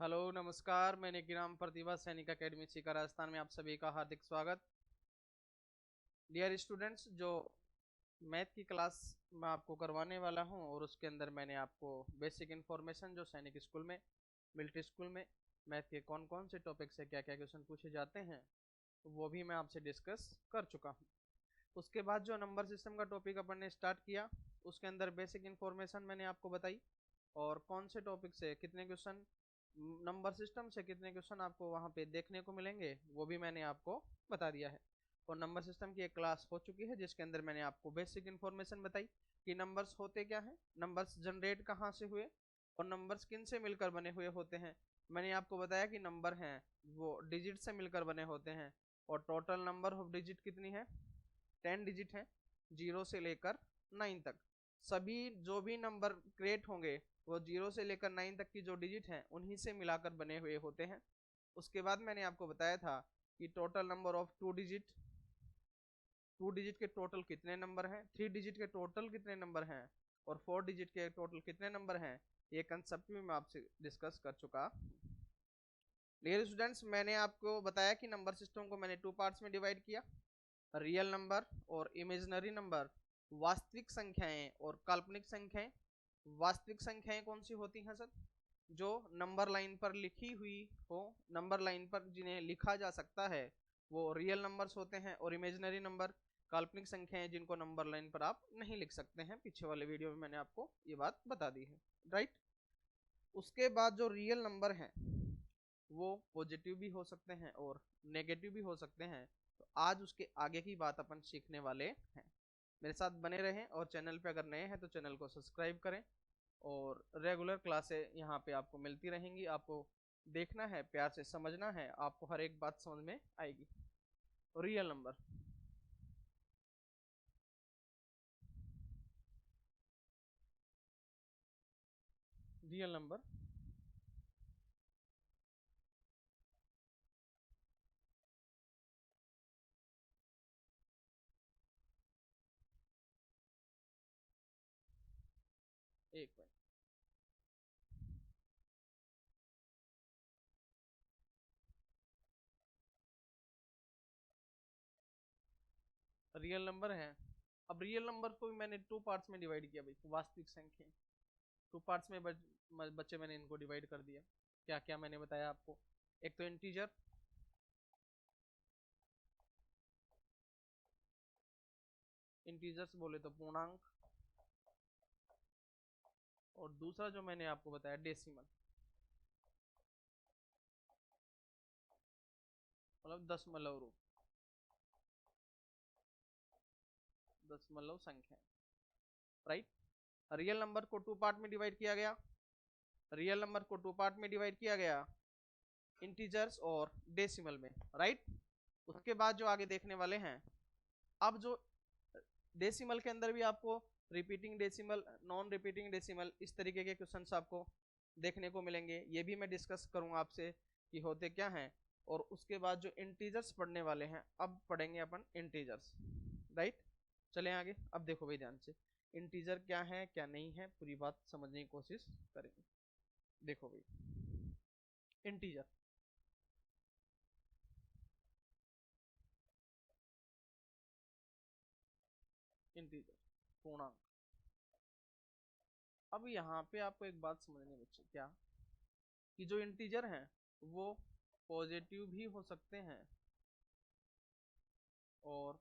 Hello नमस्कार। मैं निकिराम प्रतिभा सैनिक अकेडमी सीकर राजस्थान में आप सभी का हार्दिक स्वागत। डियर स्टूडेंट्स, जो मैथ की क्लास मैं आपको करवाने वाला हूं और उसके अंदर मैंने आपको बेसिक इन्फॉर्मेशन जो सैनिक स्कूल में, मिलिट्री स्कूल में मैथ के कौन कौन से टॉपिक से क्या क्या क्वेश्चन पूछे जाते हैं वो भी मैं आपसे डिस्कस कर चुका हूँ। उसके बाद जो नंबर सिस्टम का टॉपिक अपन ने स्टार्ट किया उसके अंदर बेसिक इन्फॉर्मेशन मैंने आपको बताई और कौन से टॉपिक से कितने क्वेश्चन, नंबर सिस्टम से कितने क्वेश्चन आपको वहां पे देखने को मिलेंगे वो भी मैंने आपको बता दिया है। और नंबर सिस्टम की एक क्लास हो चुकी है जिसके अंदर मैंने आपको बेसिक इन्फॉर्मेशन बताई कि नंबर्स होते क्या हैं, नंबर्स जनरेट कहाँ से हुए और नंबर्स किन से मिलकर बने हुए होते हैं। मैंने आपको बताया कि नंबर हैं वो डिजिट से मिलकर बने होते हैं और टोटल नंबर ऑफ डिजिट कितनी है, 10 डिजिट है, 0 से लेकर 9 तक। सभी जो भी नंबर क्रिएट होंगे वो 0 से लेकर 9 तक की जो डिजिट हैं उन्हीं से मिलाकर बने हुए होते हैं। उसके बाद मैंने आपको बताया था कि total number of 2 digit, 2 digit के टोटल कितने नंबर हैं, 3 डिजिट के टोटल कितने नंबर हैं और 4 डिजिट के टोटल कितने नंबर हैं। ये कंसेप्ट भी मैं आपसे डिस्कस कर चुका। डियर स्टूडेंट्स, मैंने आपको बताया कि नंबर सिस्टम को मैंने 2 पार्ट्स में डिवाइड किया, रियल नंबर और इमेजिनरी नंबर, वास्तविक संख्याएं और काल्पनिक संख्याएं। वास्तविक संख्याएं कौन सी होती हैं सर? जो नंबर लाइन पर लिखी हुई हो, नंबर लाइन पर जिन्हें लिखा जा सकता है वो रियल नंबर्स होते हैं। और इमेजिनरी नंबर काल्पनिक संख्याएं जिनको नंबर लाइन पर आप नहीं लिख सकते हैं। पीछे वाले वीडियो में मैंने आपको ये बात बता दी है, राइट। उसके बाद जो रियल नंबर हैं वो पॉजिटिव भी हो सकते हैं और नेगेटिव भी हो सकते हैं। तो आज उसके आगे की बात अपन सीखने वाले हैं। मेरे साथ बने रहें और चैनल पे अगर नए हैं तो चैनल को सब्सक्राइब करें और रेगुलर क्लासें यहाँ पे आपको मिलती रहेंगी। आपको देखना है, प्यार से समझना है, आपको हर एक बात समझ में आएगी। रियल नंबर, रियल नंबर एक मिनट। रियल नंबर है। अब रियल नंबर को भी मैंने 2 पार्ट्स में डिवाइड किया भाई, वास्तविक संख्या 2 पार्ट्स में बच्चे मैंने इनको डिवाइड कर दिया। क्या क्या मैंने बताया आपको? एक तो इंटीजर, इंटीजर्स बोले तो पूर्णांक, और दूसरा जो मैंने आपको बताया डेसिमल, मतलब दशमलव रूप, दशमलव संख्या, राइट। रियल नंबर को 2 पार्ट में डिवाइड किया गया, रियल नंबर को 2 पार्ट में डिवाइड किया गया, इंटीजर्स और डेसिमल में, राइट। उसके बाद जो आगे देखने वाले हैं, अब जो डेसिमल के अंदर भी आपको repeating decimal, non repeating decimal, इस तरीके के क्वेश्चंस आपको देखने को मिलेंगे। ये भी मैं डिस्कस करूंगा आपसे कि होते क्या हैं। और उसके बाद जो इंटीजर्स पढ़ने वाले हैं, अब पढ़ेंगे अपन इंटीजर्स, राइट। चलें आगे। अब देखो भाई ध्यान से, इंटीजर क्या है क्या नहीं है पूरी बात समझने की कोशिश करेंगे। देखो भाई, इंटीजर, इंटीजर पूर्णांक। अब यहाँ पे आपको एक बात समझनी बच्चे, क्या कि जो इंटीजर हैं वो पॉजिटिव भी हो सकते हैं और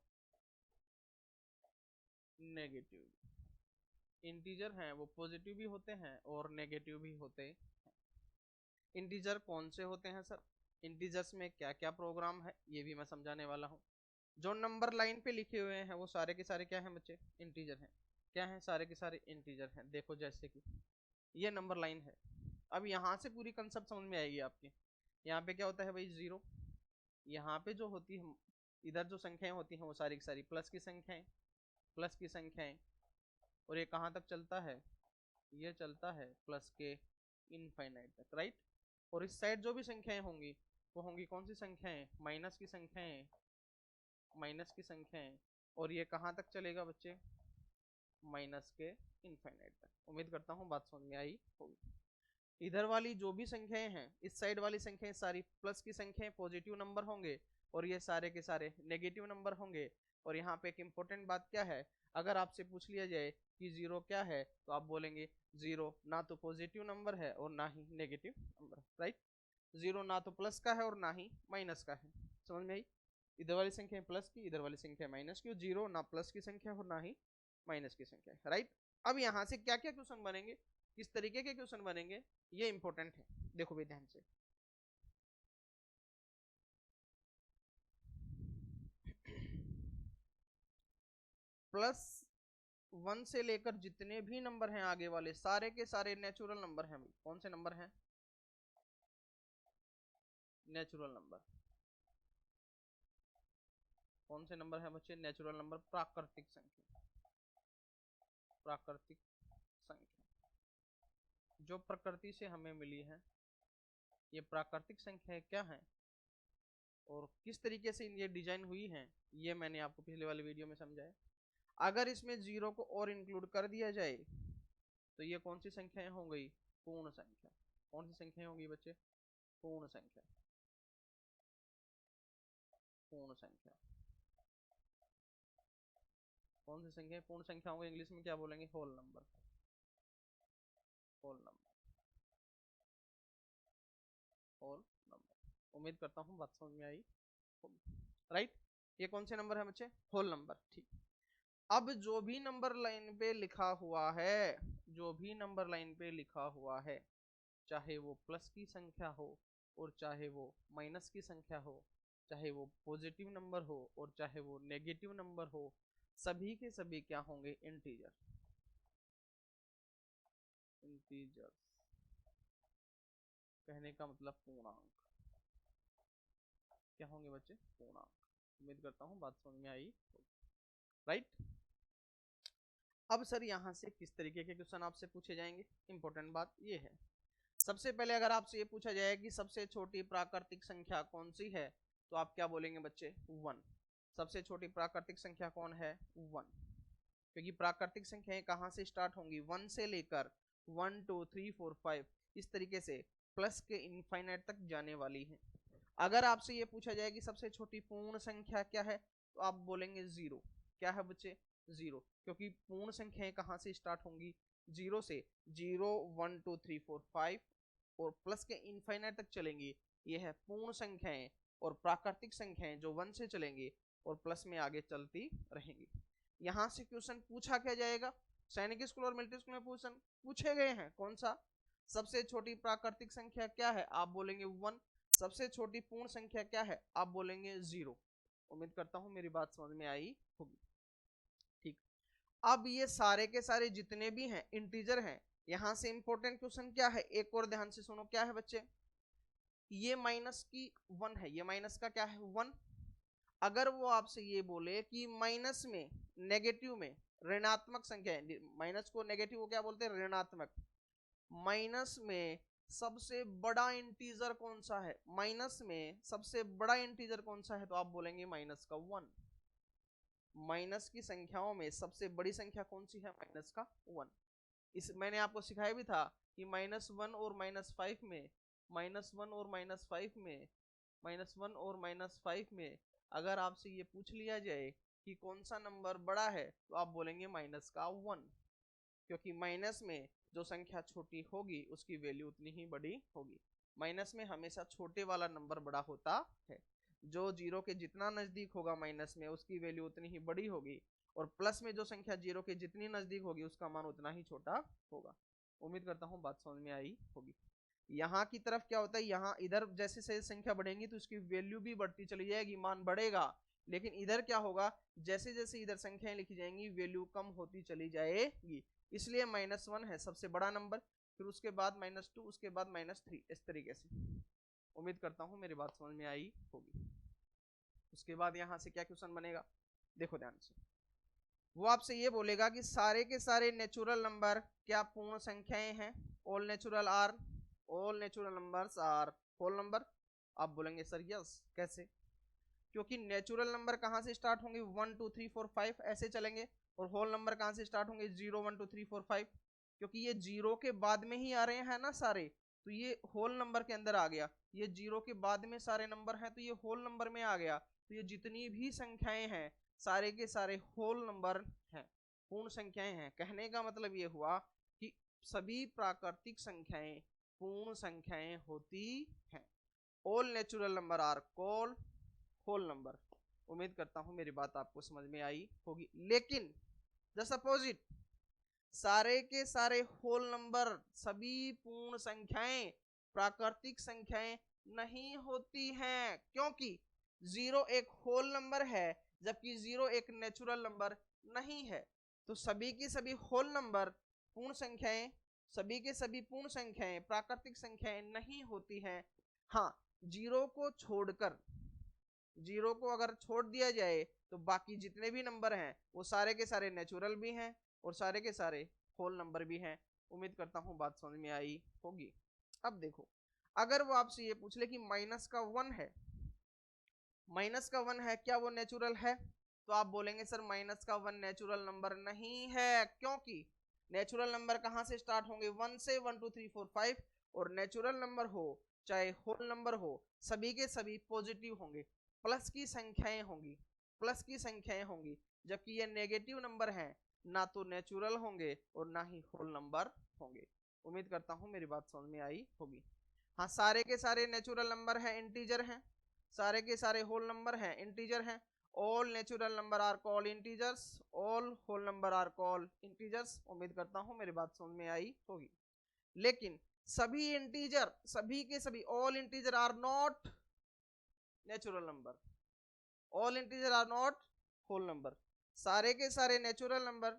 नेगेटिव। इंटीजर हैं वो पॉजिटिव भी होते हैं और नेगेटिव भी होते हैं। इंटीजर कौन से होते हैं सर? इंटीजर्स में क्या क्या प्रोग्राम है ये भी मैं समझाने वाला हूँ। जो नंबर लाइन पे लिखे हुए हैं वो सारे के सारे क्या हैं बच्चे? इंटीजर हैं। क्या हैं? सारे के सारे इंटीजर हैं। देखो जैसे कि ये नंबर लाइन है। अब यहाँ से पूरी कंसेप्ट समझ में आएगी आपके। यहाँ पे क्या होता है भाई? जीरो। यहाँ पे जो होती है, इधर जो संख्याएं होती हैं वो सारी की सारी प्लस की संख्याएं, प्लस की संख्याएं। और ये कहाँ तक चलता है? ये चलता है प्लस के इनफाइनाइट तक, राइट। और इस साइड जो भी संख्याएं होंगी वो होंगी कौन सी संख्याएं? माइनस की संख्याएं, माइनस की संख्याएं। और ये कहाँ तक चलेगा बच्चे? माइनस के इनफाइनाइट तक। उम्मीद करता हूँ बात समझ में आई होगी। इधर वाली जो भी संख्याएं हैं, इस साइड वाली संख्याएं सारी प्लस की संख्याएं पॉजिटिव नंबर होंगे और ये सारे के सारे नेगेटिव नंबर होंगे। और यहाँ पे एक इंपॉर्टेंट बात क्या है, अगर आपसे पूछ लिया जाए कि जीरो क्या है तो आप बोलेंगे जीरो ना तो पॉजिटिव नंबर है और ना ही नेगेटिव नंबर, राइट। जीरो ना तो प्लस का है और ना ही माइनस का है, समझ में आई। इधर वाली संख्या है प्लस की, इधर वाली संख्या माइनस की, जीरो ना प्लस की संख्या और ना ही माइनस की संख्या, राइट। अब यहाँ से क्या क्या क्वेश्चन बनेंगे, किस तरीके के क्वेश्चन बनेंगे, ये इंपॉर्टेंट है, देखो भी ध्यान से। प्लस वन से लेकर जितने भी नंबर हैं आगे वाले सारे के सारे नेचुरल नंबर हैं। कौन से नंबर हैं? Natural number. कौन से नंबर हैं बच्चे? नेचुरल नंबर, प्राकृतिक संख्या। प्राकृतिक संख्या जो प्रकृति से हमें मिली है, ये प्राकृतिक संख्या क्या है और किस तरीके से ये डिजाइन हुई है, ये मैंने आपको पिछले वाले वीडियो में समझाया। अगर इसमें जीरो को और इंक्लूड कर दिया जाए तो ये कौन सी संख्याएं हो गई? पूर्ण संख्या। कौन सी संख्याएं होंगी बच्चे? पूर्ण संख्या। पूर्ण संख्या। कौन सी संख्या? पूर्ण संख्याओं को इंग्लिश में क्या बोलेंगे? Whole number. Whole number. Whole number. उम्मीद करता हूँ बात समझ में आई, राइट। ये कौन से नंबर है बच्चे? होल नंबर, ठीक। अब जो भी नंबर लाइन पे लिखा हुआ है, जो भी नंबर लाइन पे लिखा हुआ है, चाहे वो प्लस की संख्या हो और चाहे वो माइनस की संख्या हो, चाहे वो पॉजिटिव नंबर हो और चाहे वो नेगेटिव नंबर हो, सभी के सभी क्या होंगे? इंटीजर। इंटीजर कहने का मतलब पूर्णांक। क्या होंगे बच्चे? पूर्णांक। उम्मीद करता हूँ बात समझ में आई, राइट। अब सर यहाँ से किस तरीके के क्वेश्चन आपसे पूछे जाएंगे? इंपॉर्टेंट बात ये है, सबसे पहले अगर आपसे ये पूछा जाए कि सबसे छोटी प्राकृतिक संख्या कौन सी है, तो आप क्या बोलेंगे बच्चे? वन। सबसे छोटी प्राकृतिक संख्या कौन है? वन। क्योंकि प्राकृतिक संख्याएं कहाँ से स्टार्ट होंगी? वन से लेकर 1 2 3 4 5 इस तरीके से प्लस के इनफाइनाइट तक जाने वाली है। अगर आपसे ये पूछा जाए कि सबसे छोटी पूर्ण संख्या क्या है, तो आप बोलेंगे जीरो। क्या है बच्चे? जीरो। क्योंकि पूर्ण संख्याएं कहाँ से स्टार्ट होंगी? जीरो से। जीरो 1 2 3 4 5 और प्लस के इनफाइनाइट तक चलेंगी, ये है पूर्ण संख्याएं। और प्राकृतिक संख्याएं जो वन से चलेंगी और प्लस में आगे चलती रहेंगी। यहां से क्वेश्चन पूछा क्या जाएगा? सैनिक स्कूल और मिलिट्री स्कूल में क्वेश्चन पूछे गए हैं। कौन सा? सबसे छोटी प्राकृतिक संख्या क्या है? आप बोलेंगे वन। सबसे छोटी पूर्ण संख्या क्या है? आप बोलेंगे जीरो। उम्मीद करता हूं मेरी बात समझ में आई होगी, ठीक। अब ये सारे के सारे जितने भी हैं इंटीजर हैं। यहां से इंपॉर्टेंट क्वेश्चन क्या है, एक और ध्यान से सुनो, क्या है बच्चे? ये माइनस की वन है, ये माइनस का क्या है? वन। अगर वो आपसे ये बोले कि माइनस में, नेगेटिव में ऋणात्मक संख्या है, माइनस को नेगेटिव को क्या बोलते हैं? ऋणात्मक। माइनस में सबसे बड़ा इंटीजर कौन सा है? माइनस में सबसे बड़ा इंटीजर कौन सा है? तो आप बोलेंगे माइनस का वन। माइनस की संख्याओं में सबसे बड़ी संख्या कौन सी है? माइनस का वन। इस मैंने आपको सिखाया भी था कि माइनस वन और माइनस फाइव में, माइनस वन और माइनस फाइव में, माइनस वन और माइनस फाइव में अगर आपसे ये पूछ लिया जाए कि कौन सा नंबर बड़ा है, तो आप बोलेंगे माइनस का वन। क्योंकि माइनस में जो संख्या छोटी होगी उसकी वैल्यू उतनी ही बड़ी होगी। माइनस में हमेशा छोटे वाला नंबर बड़ा होता है। जो जीरो के जितना नजदीक होगा माइनस में, उसकी वैल्यू उतनी ही बड़ी होगी। और प्लस में जो संख्या जीरो के जितनी नजदीक होगी उसका मान उतना ही छोटा होगा। उम्मीद करता हूँ बात समझ में आई होगी। यहाँ की तरफ क्या होता है, यहाँ इधर जैसे जैसे संख्या बढ़ेंगी तो उसकी वैल्यू भी बढ़ती चली जाएगी, मान बढ़ेगा। लेकिन इधर क्या होगा, जैसे जैसे इधर संख्याएं लिखी जाएंगी वैल्यू कम होती चली जाएगी। इसलिए माइनस वन है सबसे बड़ा नंबर, फिर उसके बाद माइनस टू, उसके बाद माइनस थ्री, इस तरीके से। उम्मीद करता हूँ मेरी बात समझ में आई होगी। उसके बाद यहाँ से क्या क्वेश्चन बनेगा, देखो ध्यान से। वो आपसे ये बोलेगा कि सारे के सारे नेचुरल नंबर क्या पूर्ण संख्याएं हैं? All natural are, all natural numbers are whole number. आप बोलेंगे सर यस। कैसे? क्योंकि नेचुरल नंबर कहां से स्टार्ट होंगे? 1 2 3 4 5 ऐसे चलेंगे। और होल नंबर कहां से स्टार्ट होंगे? 0 1 2 3 4 5। क्योंकि ये जीरो के बाद में ही आ रहे हैं ना सारे, तो ये होल नंबर के अंदर आ गया। ये जीरो के बाद में सारे नंबर हैं तो ये होल नंबर में आ गया। तो ये जितनी भी संख्याएं हैं सारे के सारे होल नंबर हैं, पूर्ण संख्याएं हैं। कहने का मतलब ये हुआ कि सभी प्राकृतिक संख्याएं पूर्ण संख्याएं होती हैं। All natural number are called whole number. उम्मीद करता हूं मेरी बात आपको समझ में आई होगी। लेकिन जस्ट अपोजिट, सारे के सारे होल नंबर, सभी पूर्ण संख्याएं प्राकृतिक संख्याएं नहीं होती हैं, क्योंकि जीरो एक होल नंबर है जबकि जीरो एक नेचुरल नंबर नहीं है। तो सभी की सभी होल नंबर पूर्ण संख्याएं, सभी के सभी पूर्ण संख्याएं प्राकृतिक संख्याएं नहीं होती हैं। हाँ, जीरो को छोड़कर, जीरो को अगर छोड़ दिया जाए तो बाकी जितने भी नंबर हैं वो सारे के सारे नेचुरल भी हैं और सारे के सारे होल नंबर भी हैं। उम्मीद करता हूं बात समझ में आई होगी। अब देखो, अगर वो आपसे ये पूछ ले कि माइनस का वन है, माइनस का वन है, क्या वो नेचुरल है? तो आप बोलेंगे सर माइनस का वन नेचुरल नंबर नहीं है, क्योंकि नेचुरल नंबर कहां से स्टार्ट होंगे? वन से, 1 2 3 4 5। और नेचुरल नंबर हो चाहे होल नंबर हो, सभी के सभी पॉजिटिव होंगे, प्लस की संख्याएं होंगी, प्लस की संख्याएं होंगी। जबकि ये नेगेटिव नंबर हैं, ना तो नेचुरल होंगे और ना ही होल नंबर होंगे। उम्मीद करता हूं मेरी बात समझ में आई होगी। हाँ, सारे के सारे नेचुरल नंबर हैं, इंटीजर हैं, सारे के सारे होल नंबर हैं, इंटीजर हैं। All natural number are called integers, all whole number are called integers. उम्मीद करता हूं मेरी बात समझ में आई होगी। लेकिन सभी इंटीजर, सभी के सभी all integer are not natural number, all integer are not whole number. सारे के सारे नेचुरल नंबर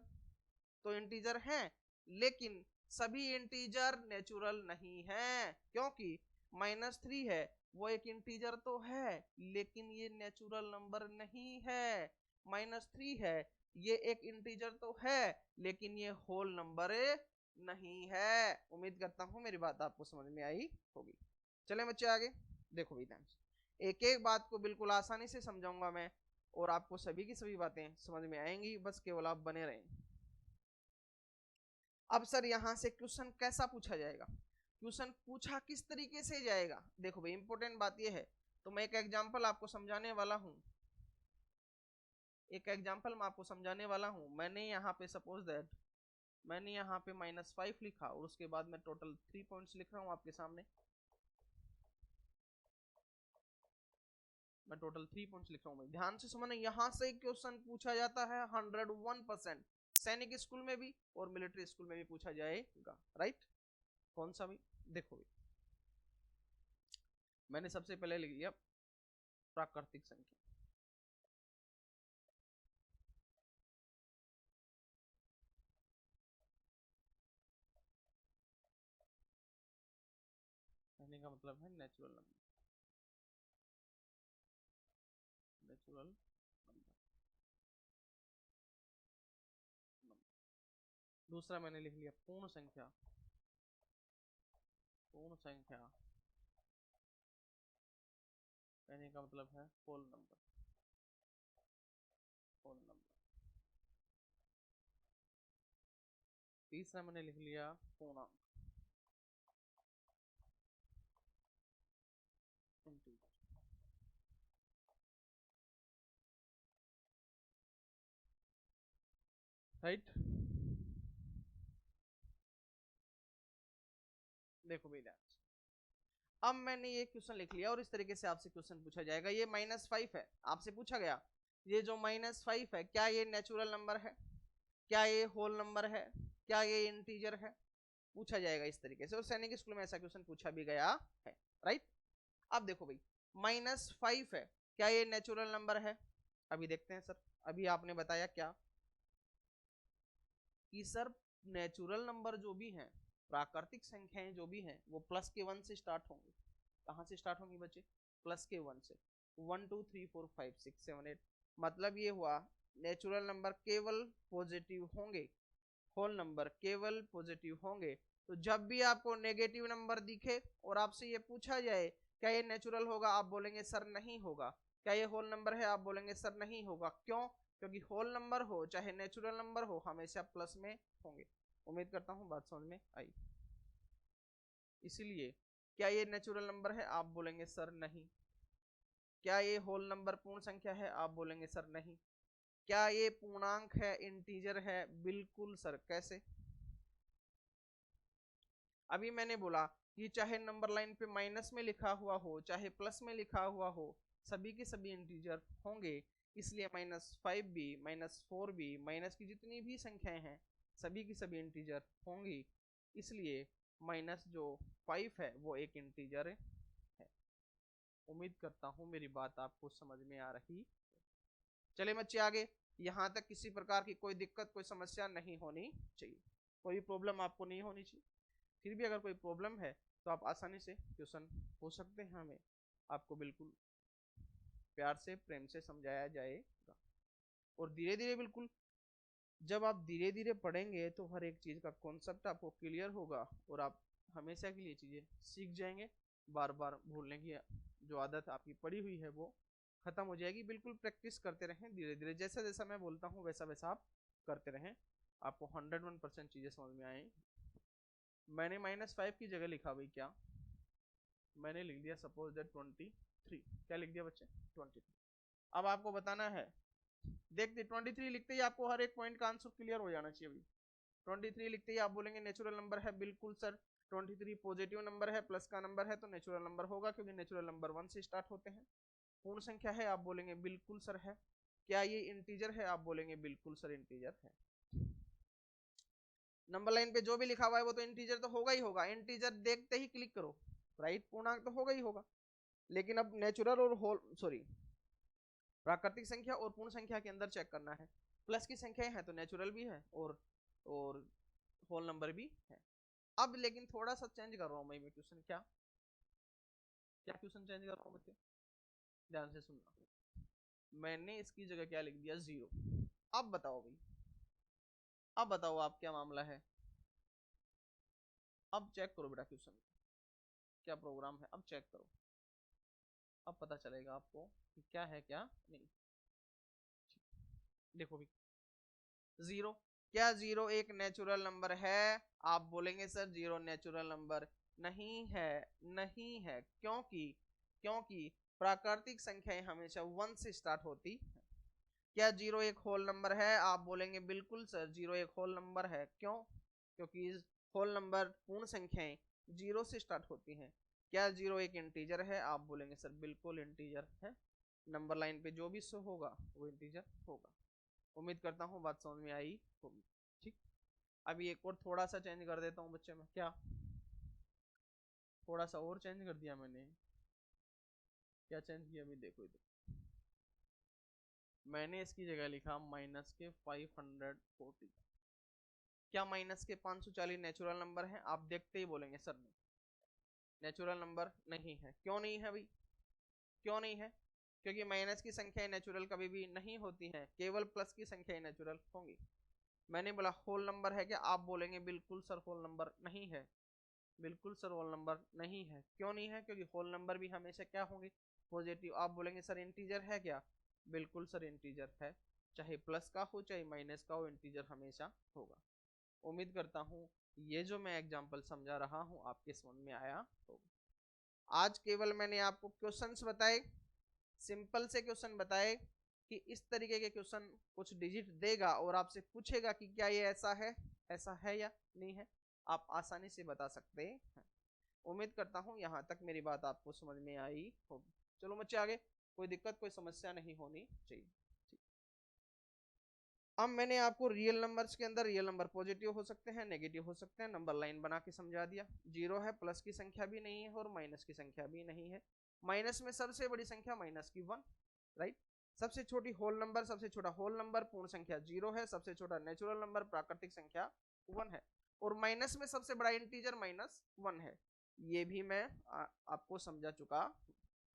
तो इंटीजर हैं, लेकिन सभी इंटीजर नेचुरल नहीं है, क्योंकि -3 है, वो एक इंटीजर तो है लेकिन ये नेचुरल नंबर नहीं है। -3 है, ये एक इंटीजर तो है लेकिन ये होल नंबर नहीं है। उम्मीद करता हूं मेरी बात आपको समझ में आई होगी। चले बच्चे आगे देखो भी, एक एक बात को बिल्कुल आसानी से समझाऊंगा मैं और आपको सभी की सभी बातें समझ में आएंगी, बस केवल आप बने रहें। अब सर यहां से क्वेश्चन कैसा पूछा जाएगा, क्वेश्चन पूछा किस तरीके से जाएगा? देखो भाई, इंपॉर्टेंट बात यह है, तो मैं एक एग्जांपल आपको समझाने वाला हूं, एक एग्जांपल मैं आपको समझाने वाला हूं। मैंने यहाँ पे सपोज दैट मैंने यहाँ पे -5 लिखा और उसके बाद मैं टोटल 3 पॉइंट्स लिख रहा हूं आपके सामने। मैं टोटल 3 पॉइंट्स लिख रहा हूं। ध्यान से समझना, यहां से क्वेश्चन पूछा जाता है 101%, सैनिक स्कूल में भी और मिलिट्री स्कूल में भी पूछा जाएगा, राइट? कौन सा भी? देखो भी, मैंने सबसे पहले लिख लिया प्राकृतिक संख्या। कहने का मतलब है नेचुरल नंबर, नेचुरल नंबर। दूसरा मैंने लिख लिया पूर्ण संख्या, पूर्ण संख्या कहने का मतलब है होल नंबर, होल नंबर। तीसरा मैंने लिख लिया पूर्णांक, राइट? देखो भैया, अब मैंने ये क्वेश्चन लिख लिया और इस तरीके से आपसे क्वेश्चन पूछा जाएगा। ये -5 है, आपसे पूछा गया ये जो -5 है क्या ये नेचुरल नंबर है, क्या ये होल नंबर है, क्या ये इंटीजर है? पूछा जाएगा इस तरीके से, और सैनिक स्कूल में ऐसा क्वेश्चन पूछा भी गया है, राइट? अब देखो भाई, -5 है, क्या ये नेचुरल नंबर है? अभी देखते हैं सर। अभी आपने बताया क्या कि सर नेचुरल नंबर जो भी हैं, प्राकृतिक संख्याएं जो भी हैं, वो प्लस के 1 से स्टार्ट होंगे। कहां से स्टार्ट होंगी बच्चे? प्लस के 1 से। 1 2 3 4 5 6 7 8, मतलब ये हुआ नेचुरल नंबर केवल पॉजिटिव होंगे, होल नंबर केवल पॉजिटिव होंगे। तो जब भी आपको नेगेटिव नंबर दिखे और आपसे ये पूछा जाए क्या ये नेचुरल होगा, आप बोलेंगे सर नहीं होगा। क्या ये होल नंबर है, आप बोलेंगे सर नहीं होगा। क्यों? क्योंकि होल नंबर हो चाहे नेचुरल नंबर हो, हमेशा प्लस में होंगे। उम्मीद करता हूं बात समझ में आई। इसलिए क्या ये नेचुरल नंबर है? आप बोलेंगे सर नहीं। क्या ये होल नंबर पूर्ण संख्या है? आप बोलेंगे सर नहीं। क्या ये पूर्णांक है, इंटीजर है? बिल्कुल सर। कैसे? अभी मैंने बोला कि चाहे नंबर लाइन पे माइनस में लिखा हुआ हो चाहे प्लस में लिखा हुआ हो, सभी के सभी इंटीजर होंगे। इसलिए -5b, -4b, माइनस की जितनी भी संख्याएं हैं सभी की सभी इंटीजर होंगी। इसलिए -5 है वो एक इंटीजर है। उम्मीद करता हूं मेरी बात आपको समझ में आ रही। चले बच्चे आगे। यहां तक किसी प्रकार की कोई दिक्कत, कोई समस्या नहीं होनी चाहिए, कोई प्रॉब्लम आपको नहीं होनी चाहिए। फिर भी अगर कोई प्रॉब्लम है तो आप आसानी से क्वेश्चन पूछ सकते हैं हमें, आपको बिल्कुल प्यार से प्रेम से समझाया जाएगा। और धीरे धीरे, बिल्कुल जब आप धीरे धीरे पढ़ेंगे तो हर एक चीज का कॉन्सेप्ट आपको क्लियर होगा और आप हमेशा के लिए चीजें सीख जाएंगे। बार बार भूलने की जो आदत आपकी पड़ी हुई है वो खत्म हो जाएगी। बिल्कुल प्रैक्टिस करते रहें धीरे धीरे, जैसा जैसा मैं बोलता हूँ वैसा वैसा आप करते रहें, आपको 101% चीजें समझ में आए। मैंने -5 की जगह लिखा भाई क्या, मैंने लिख दिया सपोज दैट 23। क्या लिख दिया बच्चे? 23। अब आपको बताना है, देखते 23 लिखते ही आपको हर एक पॉइंट का आंसर क्लियर हो जाना चाहिए। अभी 23 लिखते ही आप बोलेंगे नेचुरल नंबर है। बिल्कुल सर, 23 पॉजिटिव नंबर है, प्लस का नंबर है तो नेचुरल नंबर होगा, क्योंकि नेचुरल नंबर 1 से स्टार्ट होते हैं। पूर्ण संख्या है? आप बोलेंगे बिल्कुल सर है। क्या ये इंटीजर है? आप बोलेंगे बिल्कुल सर इंटीजर है। नंबर लाइन पे जो भी लिखा हुआ है वो तो इंटीजर तो होगा ही होगा, इंटीजर देखते ही क्लिक करो, राइट? पूर्णांक तो होगा ही होगा। लेकिन अब नेचुरल और होल, सॉरी, प्राकृतिक संख्या और पूर्ण संख्या के अंदर चेक करना है। प्लस की संख्याएं हैं तो नेचुरल भी है और होल नंबर भी है। अब लेकिन थोड़ा सा चेंज कर रहा हूं मैं क्वेश्चन। क्या क्या क्वेश्चन चेंज कर रहा हूं बच्चे? ध्यान से सुनना। मैंने इसकी जगह क्या लिख दिया? 0। अब बताओ भाई, अब बताओ आप क्या मामला है। अब चेक करो बेटा क्वेश्चन क्या प्रोग्राम है, अब चेक करो, अब पता चलेगा आपको कि क्या है क्या नहीं। देखो भी 0। क्या 0 एक नेचुरल नंबर है? आप बोलेंगे सर 0 नेचुरल नंबर नहीं है। नहीं है क्योंकि क्योंकि प्राकृतिक संख्याएं हमेशा 1 से स्टार्ट होती है। क्या 0 एक होल नंबर है? आप बोलेंगे बिल्कुल सर 0 एक होल नंबर है। क्यों? क्योंकि होल नंबर पूर्ण संख्याएं 0 से स्टार्ट होती हैं। क्या 0 एक इंटीजर है? आप बोलेंगे सर बिल्कुल इंटीजर है। नंबर लाइन पे जो भी शो होगा वो इंटीजर होगा। उम्मीद करता हूँ बात समझ में आई होगी। ठीक, अभी एक और थोड़ा सा चेंज कर देता हूँ बच्चे में। क्या थोड़ा सा और चेंज कर दिया मैंने? क्या चेंज किया अभी देखो इधर। मैंने इसकी जगह लिखा -540। क्या -540 नेचुरल नंबर है? आप देखते ही बोलेंगे सर नहीं, नेचुरल नंबर नहीं है। क्यों नहीं है भाई? क्यों नहीं है? क्योंकि माइनस की संख्याएं नेचुरल कभी भी नहीं होती हैं, केवल प्लस की संख्याएं नेचुरल होंगी। मैंने बोला होल नंबर है क्या? आप बोलेंगे बिल्कुल सर होल नंबर नहीं है। बिल्कुल सर होल नंबर नहीं है। क्यों नहीं है? क्योंकि होल नंबर भी हमेशा क्या होंगे? पॉजिटिव। आप बोलेंगे सर इंटीजर है क्या? बिल्कुल सर इंटीजर है, चाहे प्लस का हो चाहे माइनस का हो, इंटीजर हमेशा होगा। उम्मीद करता हूँ ये जो मैं एग्जांपल समझा रहा हूँ आपके समझ में आया होगा। आज केवल मैंने आपको क्वेश्चंस बताए, सिंपल से क्वेश्चन बताए कि इस तरीके के क्वेश्चन कुछ डिजिट देगा और आपसे पूछेगा कि क्या ये ऐसा है या नहीं है, आप आसानी से बता सकते हैं। उम्मीद करता हूं यहां तक मेरी बात आपको समझ में आई होगी। चलो बच्चे आगे, कोई दिक्कत कोई समस्या नहीं होनी चाहिए। अब मैंने आपको रियल नंबर्स के अंदर रियल नंबर पॉजिटिव हो सकते हैं, नेगेटिव हो सकते हैं, नंबर लाइन बना के समझा दिया। 0 है, प्लस की संख्या भी नहीं है और माइनस की संख्या भी नहीं है। माइनस में सबसे बड़ी संख्या माइनस की 1, राइट? सबसे छोटी होल नंबर, सबसे छोटा होल नंबर पूर्ण संख्या 0 है, सबसे छोटा नेचुरल नंबर प्राकृतिक संख्या 1 है, और माइनस में सबसे बड़ा इंटीजर -1 है। ये भी मैं आपको समझा चुका।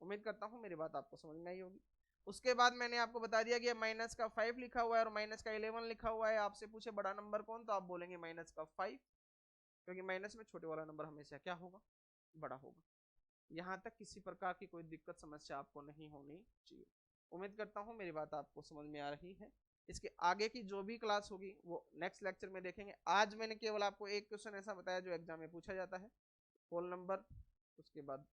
उम्मीद करता हूँ मेरी बात आपको समझ में आई होगी। उसके बाद मैंने आपको बता दिया कि माइनस का 5 लिखा हुआ है और माइनस का 11 लिखा हुआ है। आपसे पूछे बड़ा नंबर कौन, तो आप बोलेंगे माइनस का 5, क्योंकि माइनस में छोटे वाला नंबर हमेशा क्या होगा? बड़ा होगा। यहां तक किसी प्रकार की कोई दिक्कत समस्या आपको नहीं होनी चाहिए। उम्मीद करता हूं मेरी बात आपको समझ में आ रही है। इसके आगे की जो भी क्लास होगी वो नेक्स्ट लेक्चर में देखेंगे। आज मैंने केवल आपको एक क्वेश्चन ऐसा बताया जो एग्जाम में पूछा जाता है, होल नंबर, उसके बाद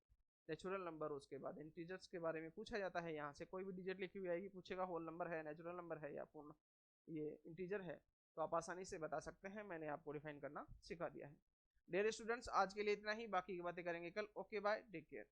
नेचुरल नंबर, उसके बाद इंटीजर्स के बारे में पूछा जाता है। यहाँ से कोई भी डिजिट लिखी हुई आएगी, पूछेगा होल नंबर है, नेचुरल नंबर है या पूर्ण ये इंटीजर है, तो आप आसानी से बता सकते हैं। मैंने आपको डिफाइन करना सिखा दिया है। डियर स्टूडेंट्स, आज के लिए इतना ही, बाकी की बातें करेंगे कल। Okay bye, take care.